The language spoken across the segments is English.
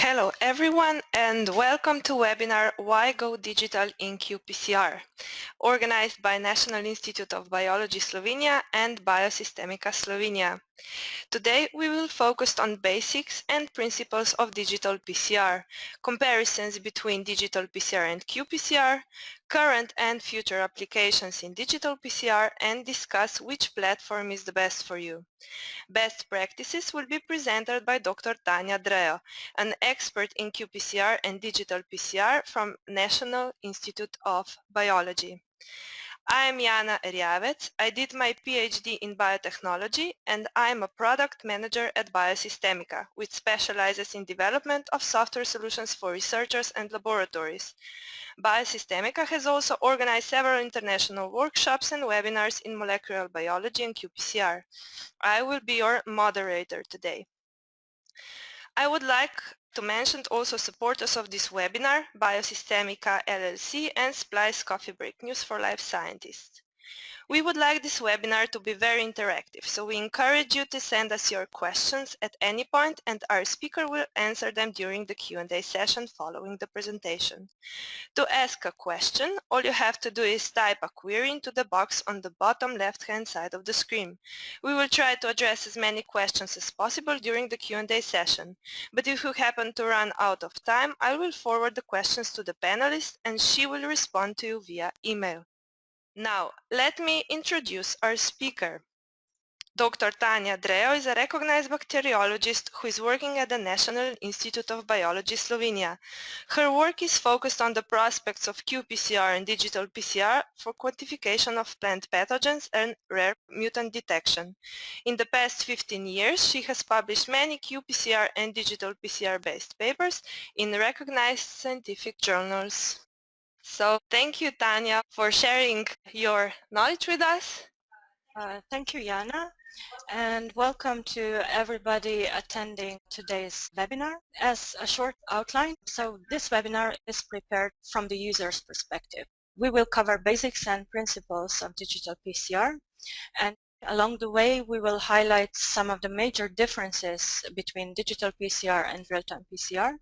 Hello everyone and welcome to webinar Why Go Digital in qPCR, organized by National Institute of Biology Slovenia and Biosystemica Slovenia. Today we will focus on basics and principles of digital PCR, comparisons between digital PCR and qPCR, current and future applications in digital PCR, and discuss which platform is the best for you. Best practices will be presented by Dr. Tanja Dreo, an expert in qPCR and digital PCR from National Institute of Biology. I am Jana Erjavec. I did my PhD in biotechnology and I am a product manager at Biosystemica, which specializes in development of software solutions for researchers and laboratories. Biosystemica has also organized several international workshops and webinars in molecular biology and qPCR. I will be your moderator today. I would like to mention also supporters of this webinar, Biosystemica LLC and Splice Coffee Break News for Life Scientists. We would like this webinar to be very interactive, so we encourage you to send us your questions at any point and our speaker will answer them during the Q&A session following the presentation. To ask a question, all you have to do is type a query into the box on the bottom left-hand side of the screen. We will try to address as many questions as possible during the Q&A session, but if you happen to run out of time, I will forward the questions to the panelist and she will respond to you via email. Now, let me introduce our speaker. Dr. Tanja Dreo is a recognized bacteriologist who is working at the National Institute of Biology Slovenia. Her work is focused on the prospects of qPCR and digital PCR for quantification of plant pathogens and rare mutant detection. In the past 15 years, she has published many qPCR and digital PCR-based papers in recognized scientific journals. So thank you, Tanja, for sharing your knowledge with us. Thank you, Jana, and welcome to everybody attending today's webinar. As a short outline, so this webinar is prepared from the user's perspective. We will cover basics and principles of digital PCR, and along the way we will highlight some of the major differences between digital PCR and real-time PCR.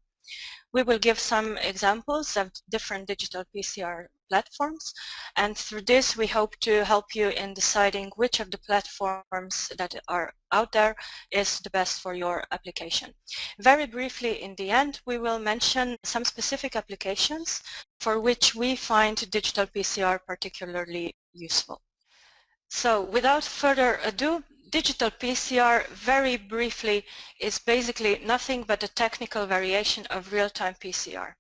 We will give some examples of different digital PCR platforms, and through this we hope to help you in deciding which of the platforms that are out there is the best for your application. Very briefly in the end, we will mention some specific applications for which we find digital PCR particularly useful. So without further ado, digital PCR, very briefly, is basically nothing but a technical variation of real-time PCR.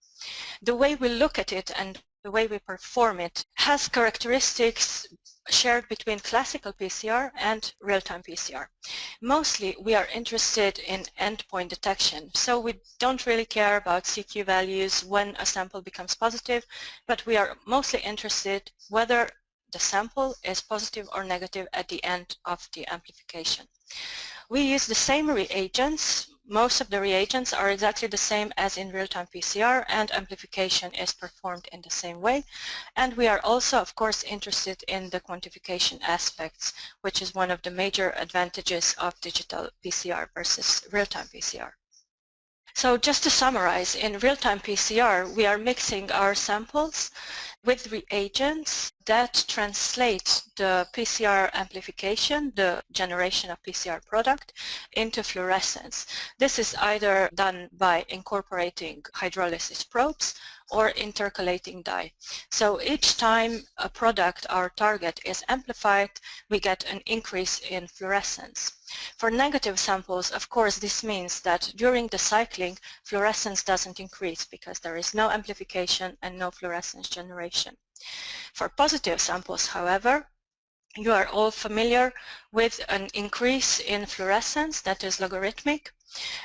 The way we look at it and the way we perform it has characteristics shared between classical PCR and real-time PCR. Mostly we are interested in endpoint detection, so we don't really care about CQ values when a sample becomes positive, but we are mostly interested whether the sample is positive or negative at the end of the amplification. We use the same reagents. Most of the reagents are exactly the same as in real-time PCR, and amplification is performed in the same way. And we are also, of course, interested in the quantification aspects, which is one of the major advantages of digital PCR versus real-time PCR. So just to summarize, in real-time PCR, we are mixing our samples with reagents that translate the PCR amplification, the generation of PCR product, into fluorescence. This is either done by incorporating hydrolysis probes or intercalating dye. So each time a product, our target, is amplified, we get an increase in fluorescence. For negative samples, of course, this means that during the cycling, fluorescence doesn't increase because there is no amplification and no fluorescence generation. For positive samples, however, you are all familiar with an increase in fluorescence that is logarithmic,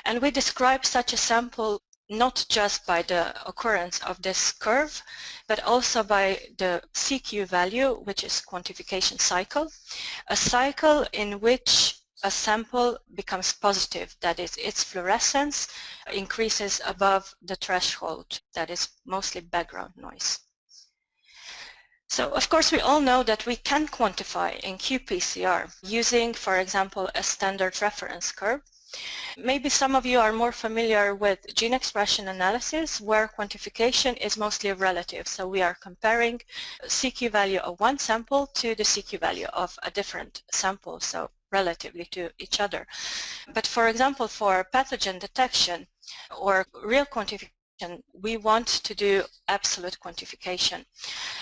and we describe such a sample not just by the occurrence of this curve, but also by the CQ value, which is quantification cycle, a cycle in which a sample becomes positive, that is, its fluorescence increases above the threshold, that is mostly background noise. So, of course, we all know that we can quantify in qPCR using, for example, a standard reference curve. Maybe some of you are more familiar with gene expression analysis, where quantification is mostly relative. So we are comparing CQ value of one sample to the CQ value of a different sample, so relatively to each other. But for example, for pathogen detection or real quantification, we want to do absolute quantification.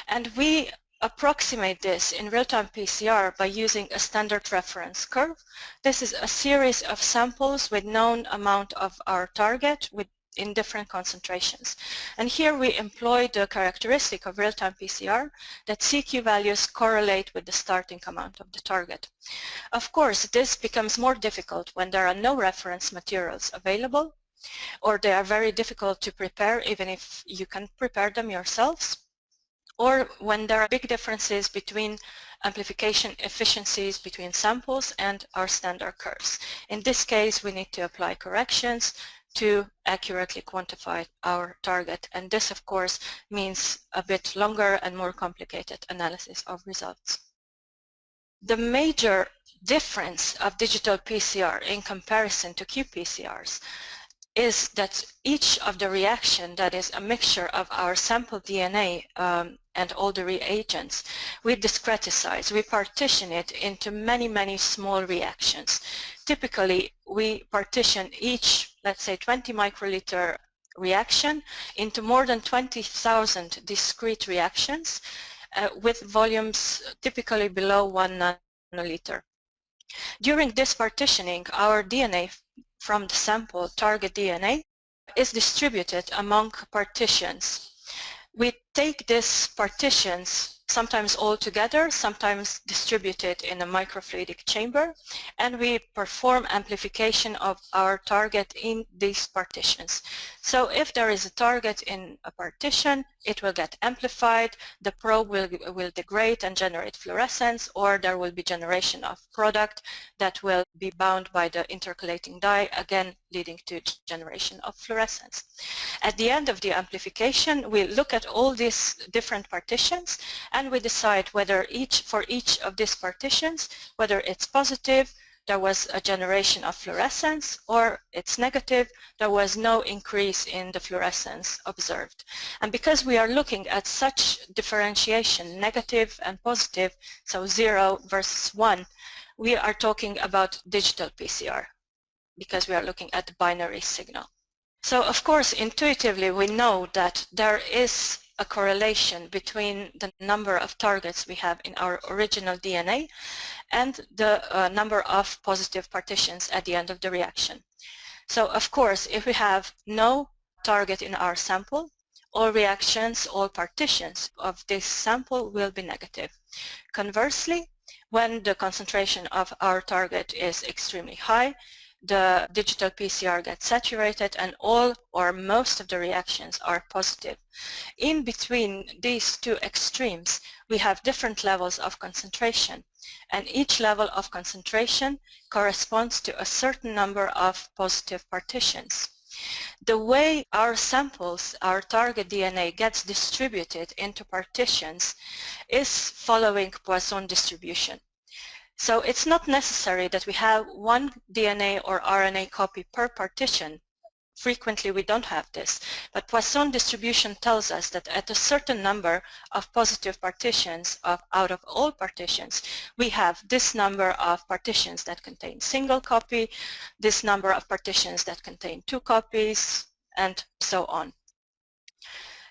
And we approximate this in real-time PCR by using a standard reference curve. This is a series of samples with known amount of our target in different concentrations. And here we employ the characteristic of real-time PCR that CQ values correlate with the starting amount of the target. Of course, this becomes more difficult when there are no reference materials available, or they are very difficult to prepare even if you can prepare them yourselves, or when there are big differences between amplification efficiencies between samples and our standard curves. In this case, we need to apply corrections to accurately quantify our target, and this of course means a bit longer and more complicated analysis of results. The major difference of digital PCR in comparison to qPCRs is that each of the reaction, that is a mixture of our sample DNA and all the reagents, we discreticize, we partition it into many small reactions. Typically, we partition each, let's say, 20 microliter reaction into more than 20,000 discrete reactions with volumes typically below 1 nanoliter. During this partitioning, our DNA from the sample, target DNA, is distributed among partitions. We take these partitions sometimes all together, sometimes distributed in a microfluidic chamber, and we perform amplification of our target in these partitions. So if there is a target in a partition, it will get amplified, the probe will degrade and generate fluorescence, or there will be generation of product that will be bound by the intercalating dye, again leading to generation of fluorescence. At the end of the amplification, we look at all these different partitions and we decide whether for each of these partitions, whether it's positive, there was a generation of fluorescence, or it's negative, there was no increase in the fluorescence observed. And because we are looking at such differentiation, negative and positive, so 0 versus 1, we are talking about digital PCR because we are looking at the binary signal. So of course, intuitively, we know that there is a correlation between the number of targets we have in our original DNA and the number of positive partitions at the end of the reaction. So of course, if we have no target in our sample, all reactions, all partitions of this sample will be negative. Conversely, when the concentration of our target is extremely high, the digital PCR gets saturated and all or most of the reactions are positive. In between these two extremes, we have different levels of concentration, and each level of concentration corresponds to a certain number of positive partitions. The way our samples, our target DNA, gets distributed into partitions is following Poisson distribution. So it's not necessary that we have one DNA or RNA copy per partition. Frequently we don't have this, but Poisson distribution tells us that at a certain number of positive partitions out of all partitions, we have this number of partitions that contain single copy, this number of partitions that contain 2 copies, and so on.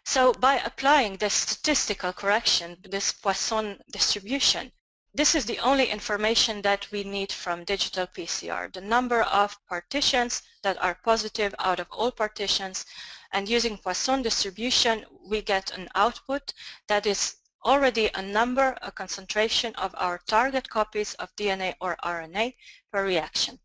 So by applying this statistical correction, this Poisson distribution, this is the only information that we need from digital PCR, the number of partitions that are positive out of all partitions, and using Poisson distribution we get an output that is already a number, a concentration of our target copies of DNA or RNA per reaction.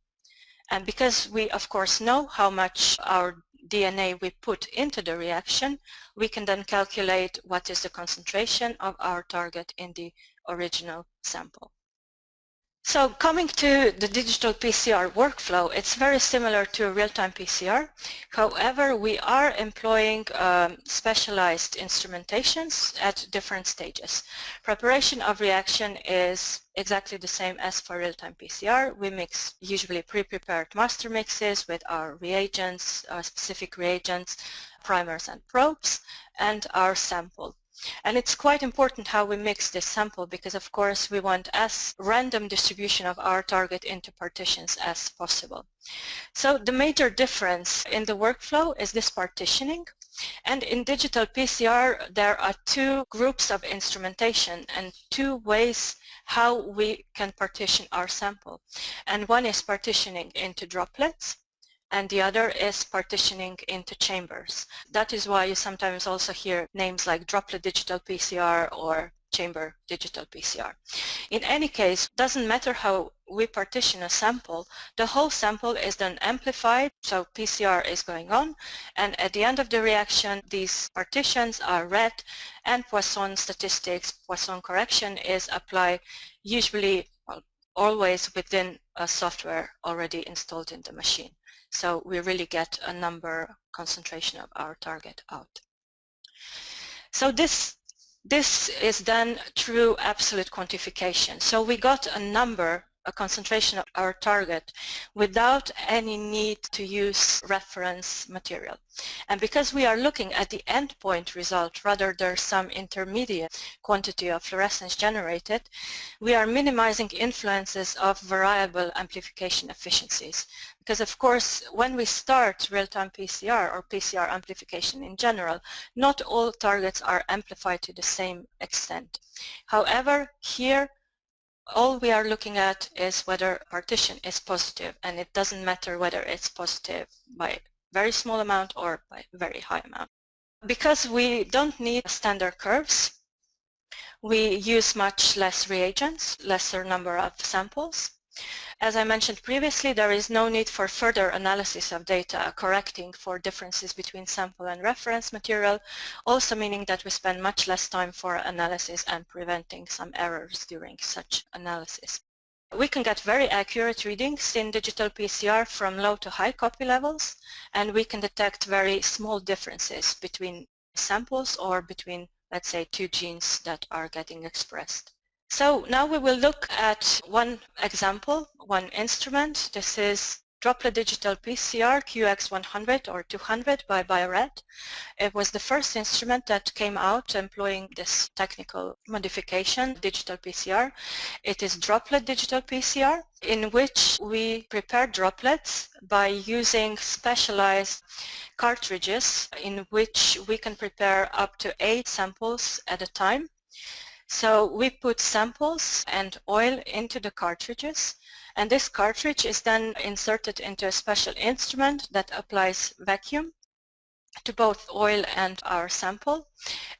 And because we of course know how much our DNA we put into the reaction, we can then calculate what is the concentration of our target in the original sample. So coming to the digital PCR workflow, it's very similar to real-time PCR. However, we are employing specialized instrumentations at different stages. Preparation of reaction is exactly the same as for real-time PCR. We mix usually pre-prepared master mixes with our reagents, our specific reagents, primers and probes, and our sample. And it's quite important how we mix this sample because of course we want as random distribution of our target into partitions as possible. So the major difference in the workflow is this partitioning. And in digital PCR there are two groups of instrumentation and two ways how we can partition our sample. And one is partitioning into droplets, and the other is partitioning into chambers. That is why you sometimes also hear names like droplet digital PCR or chamber digital PCR. In any case, it doesn't matter how we partition a sample, the whole sample is then amplified, so PCR is going on, and at the end of the reaction these partitions are read and Poisson statistics, Poisson correction is applied usually always within a software already installed in the machine. So we really get a number concentration of our target out. So this is done through absolute quantification. So we got a number, a concentration of our target without any need to use reference material. And because we are looking at the endpoint result rather than some intermediate quantity of fluorescence generated, we are minimizing influences of variable amplification efficiencies. Because of course when we start real-time PCR or PCR amplification in general, not all targets are amplified to the same extent. However, here all we are looking at is whether partition is positive, and it doesn't matter whether it's positive by very small amount or by very high amount. Because we don't need standard curves, we use much less reagents, lesser number of samples. As I mentioned previously, there is no need for further analysis of data correcting for differences between sample and reference material, also meaning that we spend much less time for analysis and preventing some errors during such analysis. We can get very accurate readings in digital PCR from low to high copy levels, and we can detect very small differences between samples or between, let's say, two genes that are getting expressed. So now we will look at one example, one instrument. This is droplet digital PCR QX100 or 200 by Bioret. It was the first instrument that came out employing this technical modification, digital PCR. It is droplet digital PCR, in which we prepare droplets by using specialized cartridges in which we can prepare up to 8 samples at a time. So we put samples and oil into the cartridges, and this cartridge is then inserted into a special instrument that applies vacuum to both oil and our sample,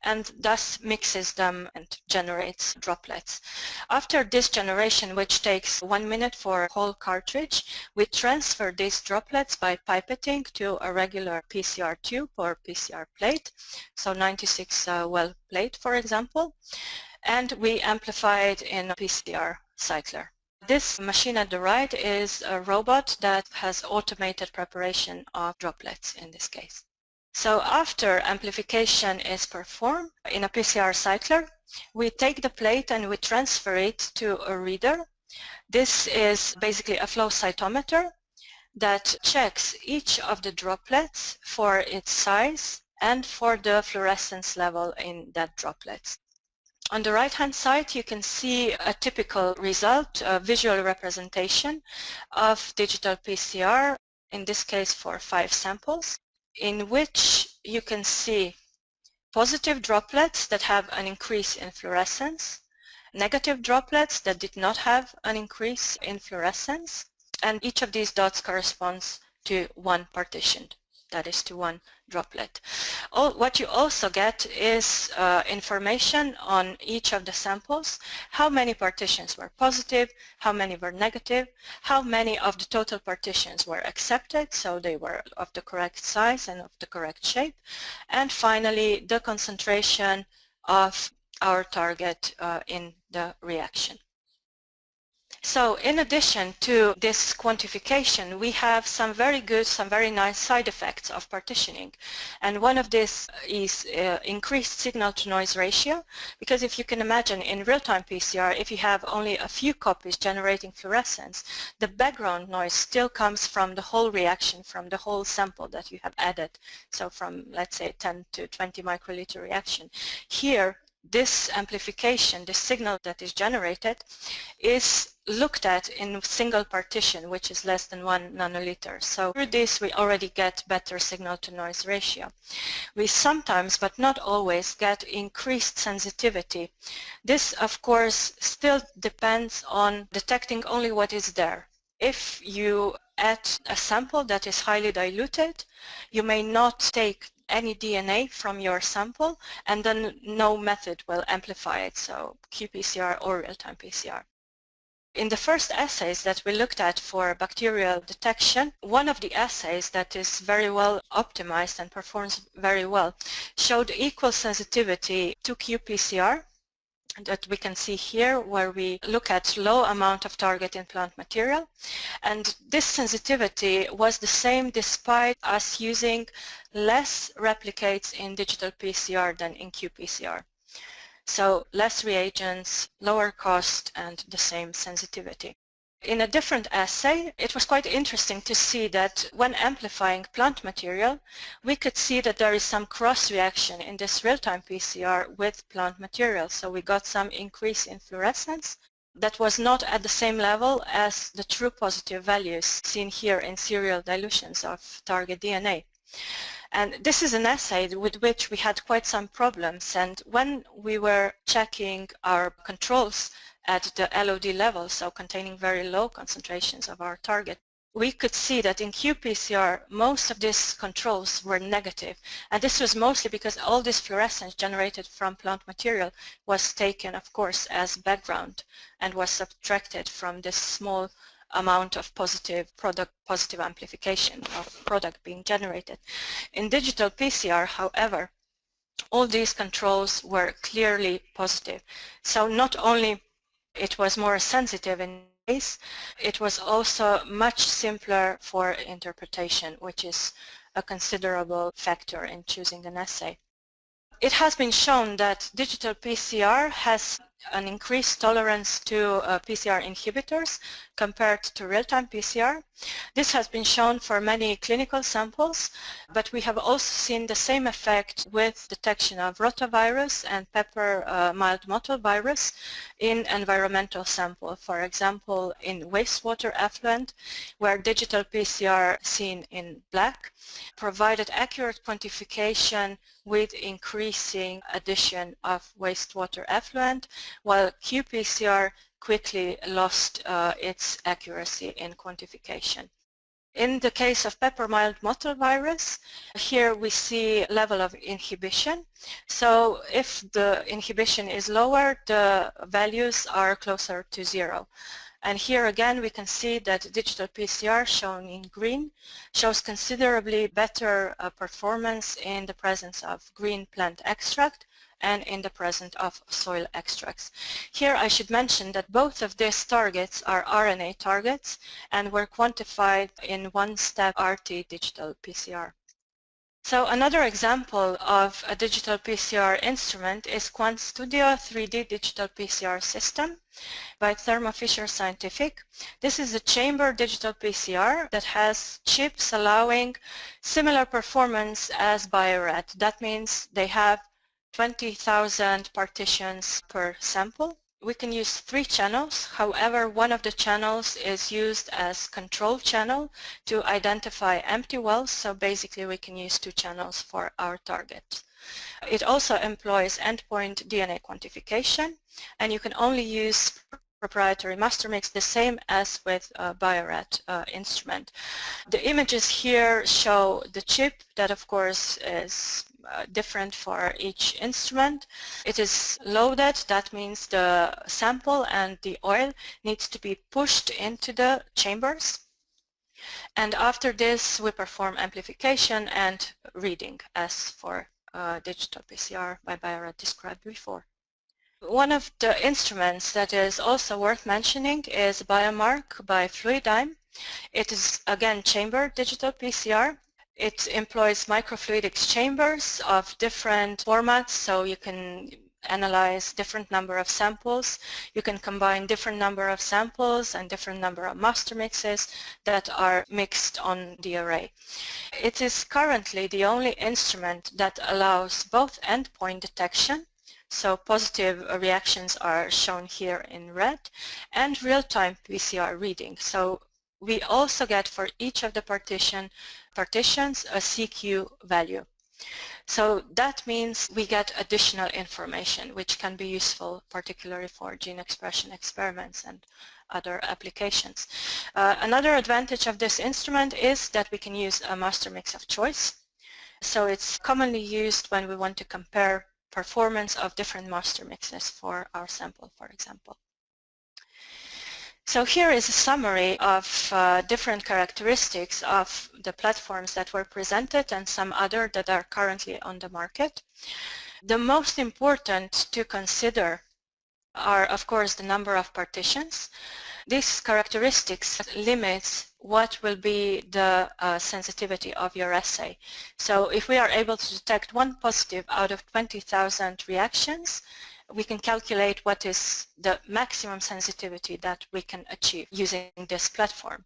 and thus mixes them and generates droplets. After this generation, which takes 1 minute for a whole cartridge, we transfer these droplets by pipetting to a regular PCR tube or PCR plate, so 96 well plate for example, and we amplify it in a PCR cycler. This machine at the right is a robot that has automated preparation of droplets in this case. So after amplification is performed in a PCR cycler, we take the plate and we transfer it to a reader. This is basically a flow cytometer that checks each of the droplets for its size and for the fluorescence level in that droplet. On the right-hand side, you can see a typical result, a visual representation of digital PCR, in this case for 5 samples, in which you can see positive droplets that have an increase in fluorescence, negative droplets that did not have an increase in fluorescence, and each of these dots corresponds to one partition, that is to one droplet. What you also get is information on each of the samples, how many partitions were positive, how many were negative, how many of the total partitions were accepted, so they were of the correct size and of the correct shape, and finally the concentration of our target in the reaction. So in addition to this quantification, we have some very good, some very nice side effects of partitioning. And one of this is increased signal-to-noise ratio, because if you can imagine in real-time PCR, if you have only a few copies generating fluorescence, the background noise still comes from the whole reaction, from the whole sample that you have added. So from, let's say, 10 to 20 microliter reaction. Here, this amplification, this signal that is generated, is looked at in single partition, which is less than 1 nanoliter. So through this we already get better signal-to-noise ratio. We sometimes, but not always, get increased sensitivity. This, of course, still depends on detecting only what is there. If you add a sample that is highly diluted, you may not take any DNA from your sample, and then no method will amplify it, so qPCR or real-time PCR. In the first assays that we looked at for bacterial detection, one of the assays that is very well optimized and performs very well showed equal sensitivity to qPCR that we can see here, where we look at low amount of target in plant material, and this sensitivity was the same despite us using less replicates in digital PCR than in qPCR. So less reagents, lower cost, and the same sensitivity. In a different assay, it was quite interesting to see that when amplifying plant material, we could see that there is some cross-reaction in this real-time PCR with plant material. So we got some increase in fluorescence that was not at the same level as the true positive values seen here in serial dilutions of target DNA. And this is an assay with which we had quite some problems, and when we were checking our controls at the LOD level, so containing very low concentrations of our target, we could see that in qPCR most of these controls were negative, and this was mostly because all this fluorescence generated from plant material was taken, of course, as background and was subtracted from this small amount of positive amplification of product being generated. In digital PCR, however, all these controls were clearly positive. So not only it was more sensitive in case, it was also much simpler for interpretation, which is a considerable factor in choosing an assay. It has been shown that digital PCR has an increased tolerance to PCR inhibitors compared to real-time PCR. This has been shown for many clinical samples, but we have also seen the same effect with detection of rotavirus and pepper mild mottle virus in environmental sample. For example, in wastewater effluent, where digital PCR seen in black provided accurate quantification with increasing addition of wastewater effluent, while qPCR quickly lost its accuracy in quantification. In the case of pepper mild mottle virus, here we see level of inhibition. So if the inhibition is lower, the values are closer to 0. And here again we can see that digital PCR, shown in green, shows considerably better performance in the presence of green plant extract and in the presence of soil extracts. Here I should mention that both of these targets are RNA targets and were quantified in one-step RT digital PCR. So another example of a digital PCR instrument is QuantStudio 3D digital PCR system by Thermo Fisher Scientific. This is a chamber digital PCR that has chips allowing similar performance as Bio-Rad. That means they have 20,000 partitions per sample. We can use 3 channels. However, one of the channels is used as control channel to identify empty wells, so basically we can use 2 channels for our target. It also employs endpoint DNA quantification, and you can only use proprietary master mix, the same as with a Bio-Rad instrument. The images here show the chip that of course is different for each instrument. It is loaded, that means the sample and the oil needs to be pushed into the chambers. And after this we perform amplification and reading as for digital PCR by Bio-Rad described before. One of the instruments that is also worth mentioning is Biomark by Fluidigm. It is again chamber digital PCR. It employs microfluidics chambers of different formats, so you can analyze different number of samples. You can combine different number of samples and different number of master mixes that are mixed on the array. It is currently the only instrument that allows both endpoint detection, so positive reactions are shown here in red, and real-time PCR reading. So we also get for each of the partitions a CQ value. So that means we get additional information which can be useful particularly for gene expression experiments and other applications. Another advantage of this instrument is that we can use a master mix of choice. So it's commonly used when we want to compare performance of different master mixes for our sample, for example. So here is a summary of different characteristics of the platforms that were presented and some other that are currently on the market. The most important to consider are, of course, the number of partitions. These characteristics limits what will be the sensitivity of your assay. So if we are able to detect one positive out of 20,000 reactions, we can calculate what is the maximum sensitivity that we can achieve using this platform.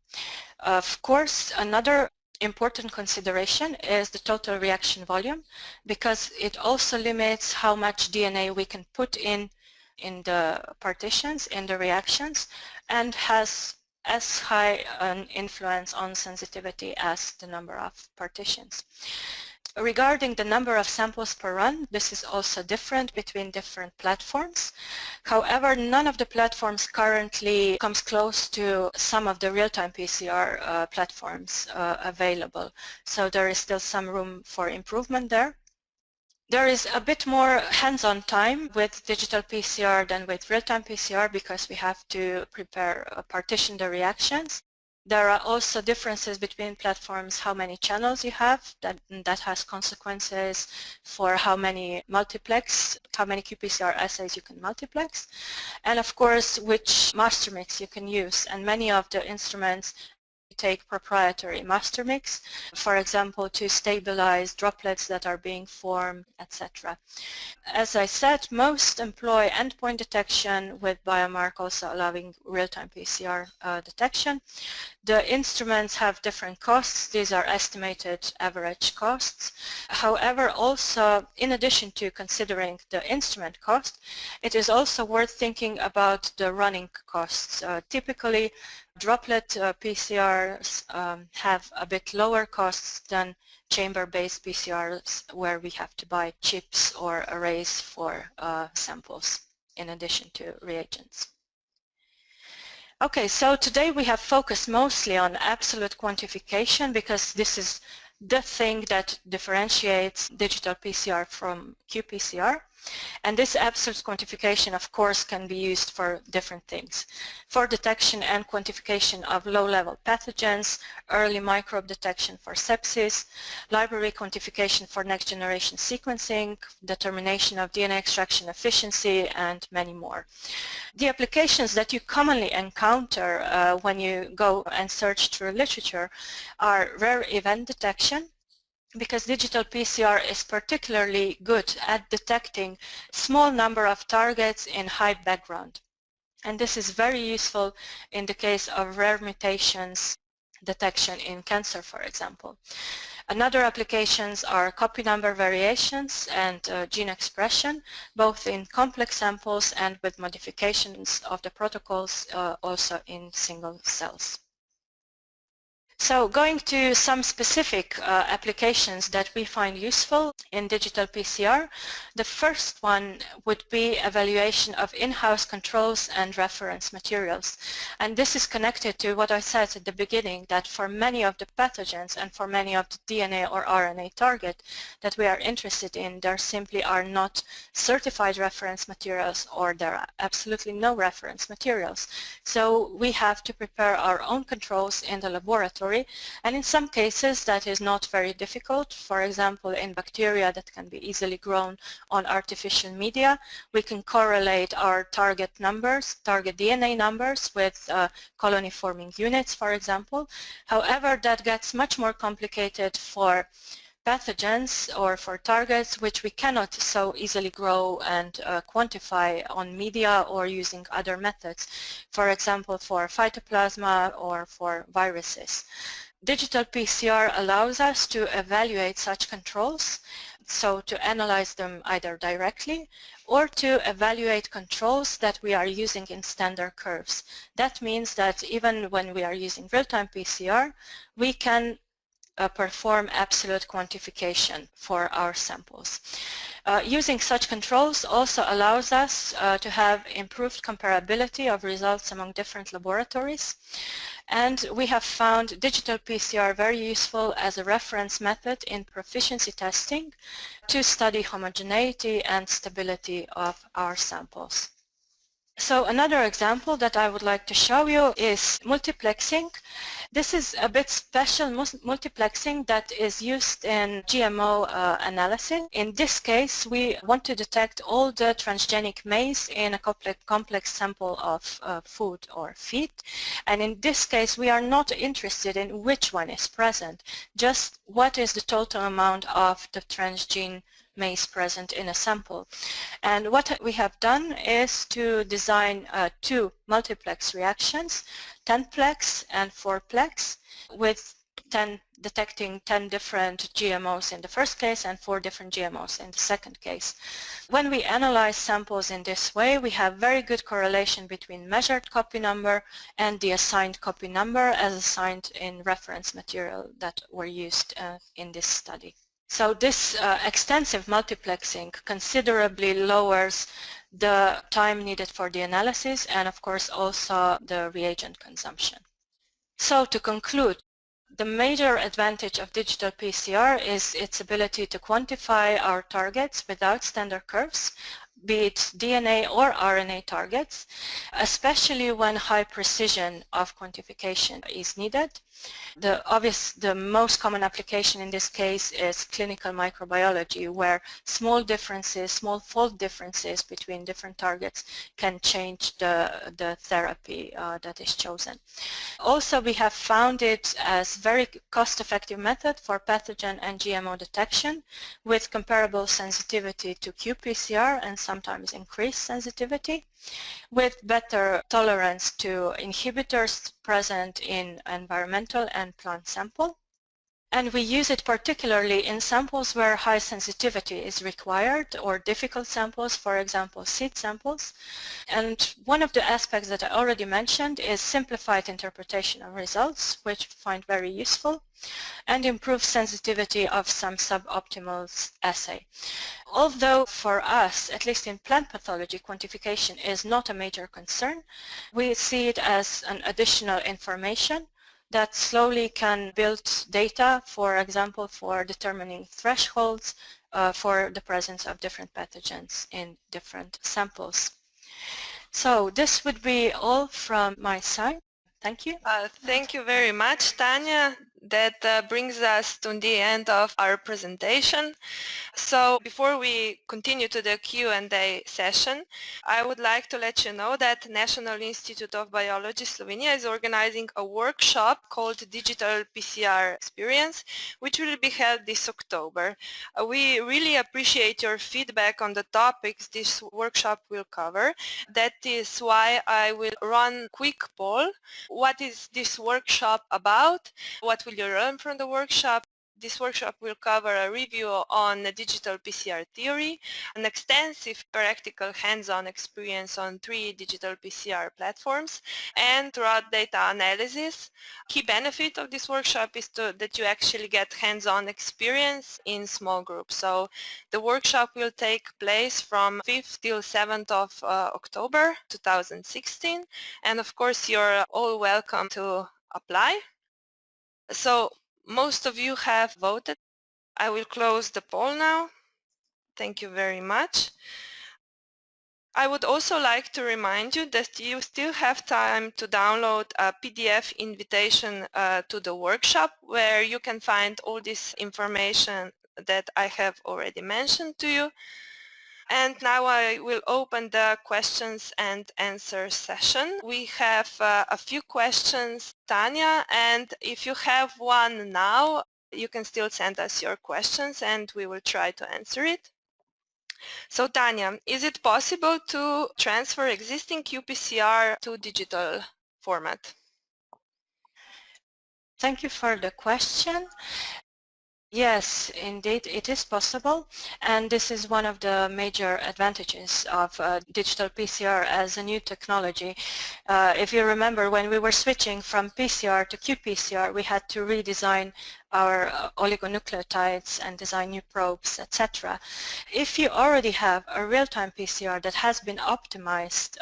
Of course, another important consideration is the total reaction volume, because it also limits how much DNA we can put in the partitions, in the reactions, and has as high an influence on sensitivity as the number of partitions. Regarding the number of samples per run, this is also different between different platforms. However, none of the platforms currently comes close to some of the real-time PCR platforms available. So there is still some room for improvement there. There is a bit more hands-on time with digital PCR than with real-time PCR because we have to prepare, partition the reactions. There are also differences between platforms, how many channels you have, that has consequences for how many qPCR assays you can multiplex, and of course which master mix you can use. And many of the instruments take proprietary master mix, for example, to stabilize droplets that are being formed, etc. As I said, most employ endpoint detection, with Biomark also allowing real-time PCR detection. The instruments have different costs. These are estimated average costs. However, also, in addition to considering the instrument cost, it is also worth thinking about the running costs. Typically, droplet PCRs have a bit lower costs than chamber-based PCRs, where we have to buy chips or arrays for samples in addition to reagents. Okay, so today we have focused mostly on absolute quantification because this is the thing that differentiates digital PCR from qPCR. And this absolute quantification, of course, can be used for different things. For detection and quantification of low-level pathogens, early microbe detection for sepsis, library quantification for next-generation sequencing, determination of DNA extraction efficiency, and many more. The applications that you commonly encounter when you go and search through literature are rare event detection, because digital PCR is particularly good at detecting small number of targets in high background. And this is very useful in the case of rare mutations detection in cancer, for example. Another applications are copy number variations and gene expression, both in complex samples and with modifications of the protocols also in single cells. So going to some specific applications that we find useful in digital PCR, the first one would be evaluation of in-house controls and reference materials. And this is connected to what I said at the beginning, that for many of the pathogens and for many of the DNA or RNA target that we are interested in, there simply are not certified reference materials, or there are absolutely no reference materials. So we have to prepare our own controls in the laboratory laboratory, and in some cases that is not very difficult. For example, in bacteria that can be easily grown on artificial media, we can correlate our target numbers, target DNA numbers with colony forming units, for example. However, that gets much more complicated for pathogens or for targets which we cannot so easily grow and quantify on media or using other methods, for example for phytoplasma or for viruses. Digital PCR allows us to evaluate such controls, so to analyze them either directly or to evaluate controls that we are using in standard curves. That means that even when we are using real-time PCR, we can perform absolute quantification for our samples. Using such controls also allows us to have improved comparability of results among different laboratories, and we have found digital PCR very useful as a reference method in proficiency testing to study homogeneity and stability of our samples. So another example that I would like to show you is multiplexing. This is a bit special multiplexing that is used in GMO analysis. In this case, we want to detect all the transgenic maize in a complex sample of food or feed. And in this case, we are not interested in which one is present, just what is the total amount of the transgene maize present in a sample. And what we have done is to design two multiplex reactions, 10-plex and 4-plex, with detecting 10 different GMOs in the first case and 4 different GMOs in the second case. When we analyze samples in this way, we have very good correlation between measured copy number and the assigned copy number as assigned in reference material that were used in this study. So this extensive multiplexing considerably lowers the time needed for the analysis and of course also the reagent consumption. So to conclude, the major advantage of digital PCR is its ability to quantify our targets without standard curves, be it DNA or RNA targets, especially when high precision of quantification is needed. The most common application in this case is clinical microbiology, where small differences, small fold differences between different targets can change the therapy that is chosen. Also, we have found it as very cost-effective method for pathogen and GMO detection with comparable sensitivity to qPCR and sometimes increased sensitivity, with better tolerance to inhibitors present in environmental and plant sample. And we use it particularly in samples where high sensitivity is required or difficult samples, for example, seed samples. And one of the aspects that I already mentioned is simplified interpretation of results, which we find very useful, and improved sensitivity of some suboptimal assay. Although for us, at least in plant pathology, quantification is not a major concern, we see it as an additional information that slowly can build data, for example, for determining thresholds for the presence of different pathogens in different samples. So this would be all from my side. Thank you. Thank you very much, Tanya. That brings us to the end of our presentation. So before we continue to the Q&A session, I would like to let you know that National Institute of Biology Slovenia is organizing a workshop called Digital PCR Experience, which will be held this October. We really appreciate your feedback on the topics this workshop will cover. That is why I will run a quick poll. What is this workshop about? What will you learn from the workshop? This workshop will cover a review on digital PCR theory, an extensive practical hands-on experience on 3 digital PCR platforms, and throughout data analysis. Key benefit of this workshop is that you actually get hands-on experience in small groups. So the workshop will take place from 5th till 7th of October 2016, and of course you're all welcome to apply. So most of you have voted. I will close the poll now. Thank you very much. I would also like to remind you that you still have time to download a PDF invitation to the workshop, where you can find all this information that I have already mentioned to you. And now I will open the questions and answer session. We have a few questions, Tanya, and if you have one now, you can still send us your questions and we will try to answer it. So Tanya, is it possible to transfer existing qPCR to digital format? Thank you for the question. Yes, indeed, it is possible, and this is one of the major advantages of digital PCR as a new technology. If you remember, when we were switching from PCR to qPCR, we had to redesign our oligonucleotides and design new probes, etc. If you already have a real-time PCR that has been optimized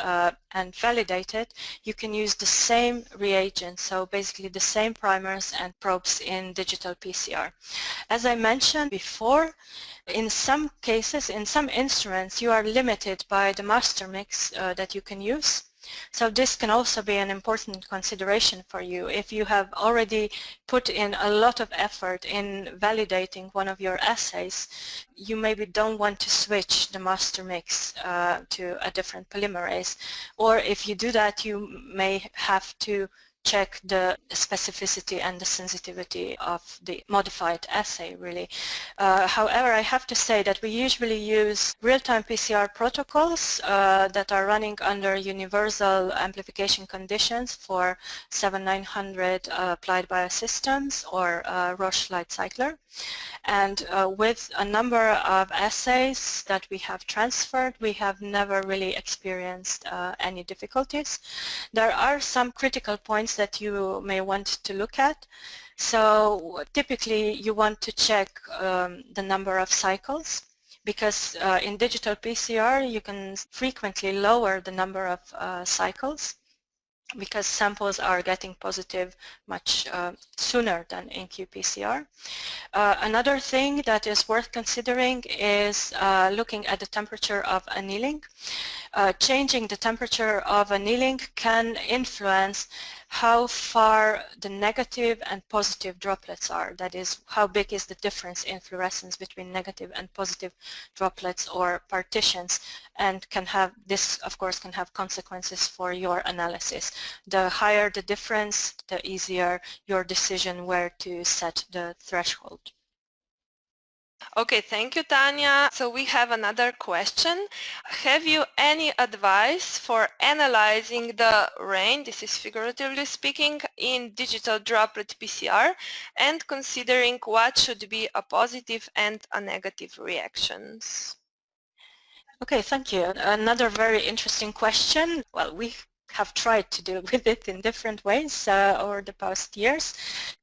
and validated, you can use the same reagents, so basically the same primers and probes in digital PCR. As I mentioned before, in some cases, in some instruments, you are limited by the master mix that you can use. So this can also be an important consideration for you. If you have already put in a lot of effort in validating one of your assays, you maybe don't want to switch the master mix to a different polymerase. Or if you do that, you may have to check the specificity and the sensitivity of the modified assay, really. However, I have to say that we usually use real-time PCR protocols that are running under universal amplification conditions for 7900 applied biosystems or Roche Light Cycler. And with a number of assays that we have transferred, we have never really experienced any difficulties. There are some critical points that you may want to look at. So typically you want to check the number of cycles, because in digital PCR you can frequently lower the number of cycles, because samples are getting positive much sooner than in qPCR. Another thing that is worth considering is looking at the temperature of annealing. Changing the temperature of annealing can influence how far the negative and positive droplets are. That is, how big is the difference in fluorescence between negative and positive droplets or partitions, and can have this, of course, can have consequences for your analysis. The higher the difference, the easier your decision where to set the threshold. Okay, thank you, Tanya. So we have another question. Have you any advice for analyzing the rain, this is figuratively speaking, in digital droplet PCR, and considering what should be a positive and a negative reactions? Okay, thank you. Another very interesting question. Well, we have tried to deal with it in different ways over the past years.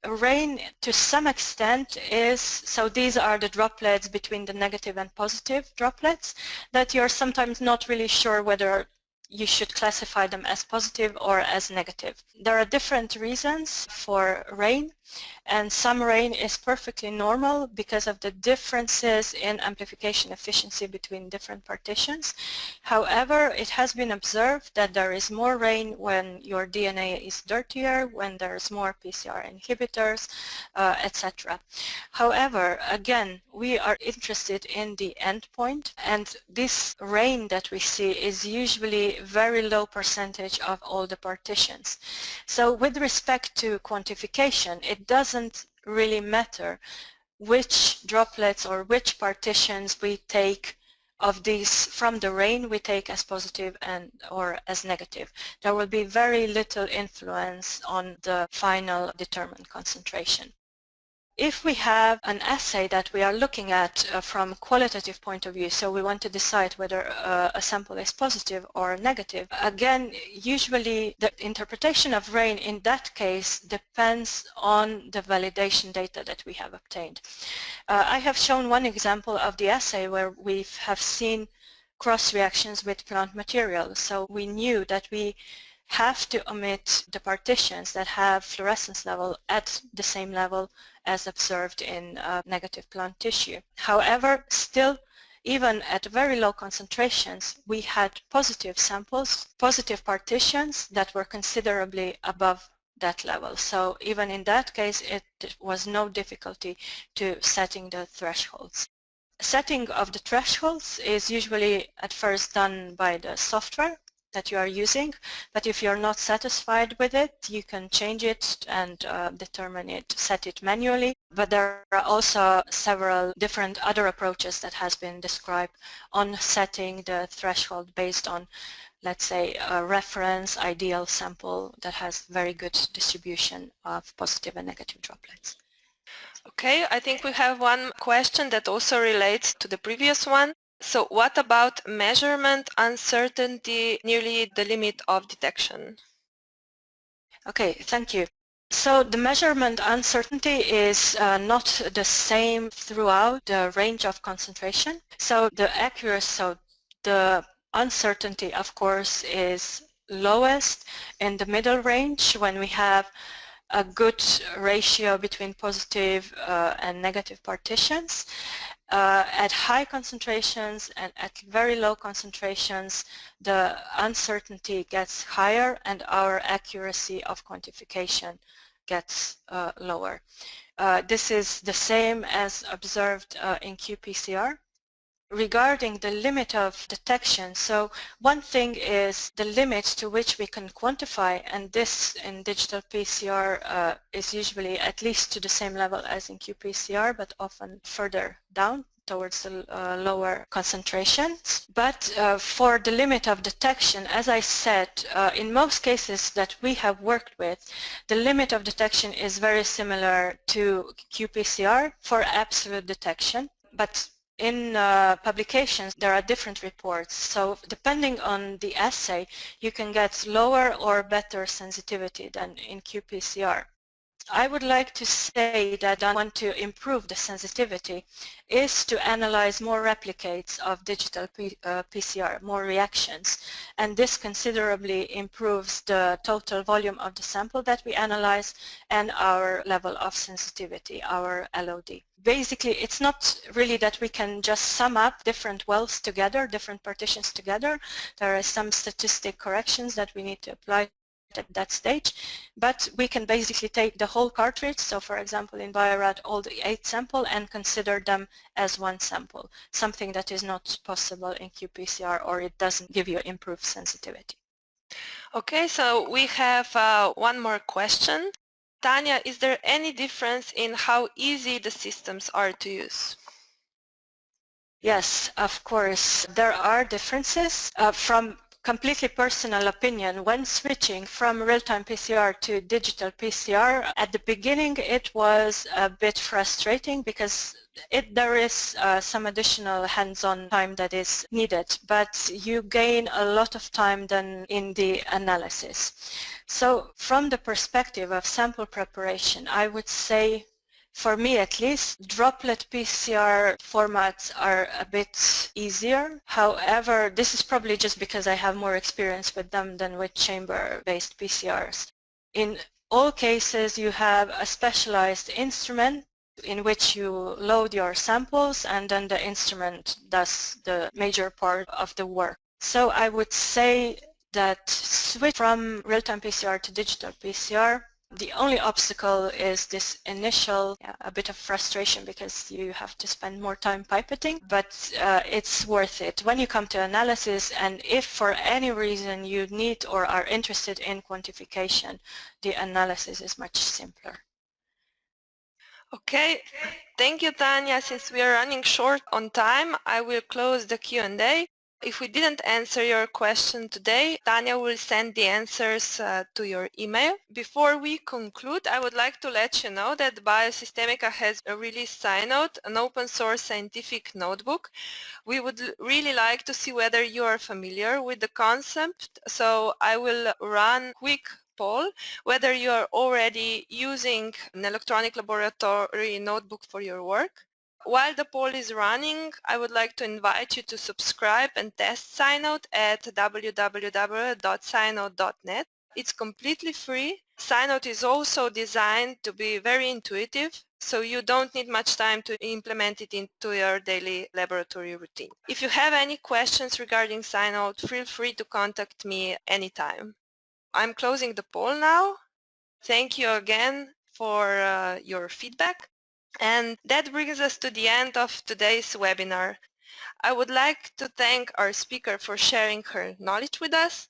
Rain, to some extent, is, so these are the droplets between the negative and positive droplets that you're sometimes not really sure whether you should classify them as positive or as negative. There are different reasons for rain, and some rain is perfectly normal because of the differences in amplification efficiency between different partitions. However, it has been observed that there is more rain when your DNA is dirtier, when there's more PCR inhibitors, etc. However, again, we are interested in the endpoint, and this rain that we see is usually very low percentage of all the partitions. So with respect to quantification, it doesn't really matter which droplets or which partitions we take of these from the rain we take as positive and or as negative. There will be very little influence on the final determined concentration. If we have an assay that we are looking at from a qualitative point of view, so we want to decide whether a sample is positive or negative, again, usually the interpretation of rain in that case depends on the validation data that we have obtained. I have shown one example of the assay where we have seen cross reactions with plant material. So we knew that we have to omit the partitions that have fluorescence level at the same level as observed in negative plant tissue. However, still even at very low concentrations, we had positive samples, positive partitions that were considerably above that level. So even in that case, it was no difficulty to setting the thresholds. Setting of the thresholds is usually at first done by the software that you are using, but if you're not satisfied with it, you can change it and determine it, set it manually. But there are also several different other approaches that has been described on setting the threshold based on, let's say, a reference ideal sample that has very good distribution of positive and negative droplets. Okay, I think we have one question that also relates to the previous one. So what about measurement uncertainty nearly the limit of detection? Okay, thank you. So the measurement uncertainty is not the same throughout the range of concentration. So the accuracy, so the uncertainty, of course, is lowest in the middle range when we have a good ratio between positive and negative partitions. At high concentrations and at very low concentrations, the uncertainty gets higher and our accuracy of quantification gets lower. This is the same as observed in qPCR. Regarding the limit of detection, so one thing is the limit to which we can quantify, and this in digital PCR is usually at least to the same level as in qPCR, but often further down towards the lower concentrations. But for the limit of detection, as I said, in most cases that we have worked with, the limit of detection is very similar to qPCR for absolute detection. But in publications, there are different reports. So depending on the assay, you can get lower or better sensitivity than in qPCR. I would like to say that I want to improve the sensitivity is to analyze more replicates of digital PCR, more reactions, and this considerably improves the total volume of the sample that we analyze and our level of sensitivity, our LOD. Basically, it's not really that we can just sum up different wells together, different partitions together. There are some statistic corrections that we need to apply at that stage, but we can basically take the whole cartridge, so for example in Bio-Rad all the 8 samples, and consider them as one sample, something that is not possible in qPCR, or it doesn't give you improved sensitivity. Okay, so we have one more question. Tanya, is there any difference in how easy the systems are to use? Yes, of course, there are differences. From completely personal opinion, when switching from real-time PCR to digital PCR, at the beginning it was a bit frustrating because there is some additional hands-on time that is needed, but you gain a lot of time then in the analysis. So from the perspective of sample preparation, I would say, for me at least, droplet PCR formats are a bit easier. However, this is probably just because I have more experience with them than with chamber-based PCRs. In all cases, you have a specialized instrument in which you load your samples, and then the instrument does the major part of the work. So I would say that switch from real-time PCR to digital PCR, the only obstacle is this initial, a bit of frustration because you have to spend more time pipetting, but it's worth it. When you come to analysis, and if for any reason you need or are interested in quantification, the analysis is much simpler. Okay, thank you, Tanya. Since we are running short on time, I will close the Q&A. If we didn't answer your question today, Tanya will send the answers to your email. Before we conclude, I would like to let you know that Biosystemica has released SciNote, an open source scientific notebook. We would really like to see whether you are familiar with the concept, so I will run a quick poll whether you are already using an electronic laboratory notebook for your work. While the poll is running, I would like to invite you to subscribe and test SciNote at www.scinote.net. It's completely free. SciNote is also designed to be very intuitive. so you don't need much time to implement it into your daily laboratory routine. If you have any questions regarding sign-out, feel free to contact me anytime. I'm closing the poll now. Thank you again for your feedback. And that brings us to the end of today's webinar. I would like to thank our speaker for sharing her knowledge with us,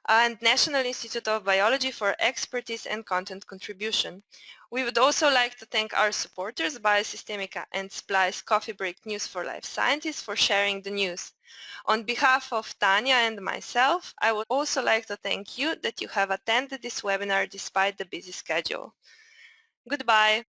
and National Institute of Biology for expertise and content contribution. We would also like to thank our supporters, Biosystemica and Splice Coffee Break News for Life Scientists, for sharing the news. On behalf of Tanya and myself, I would also like to thank you that you have attended this webinar despite the busy schedule. Goodbye.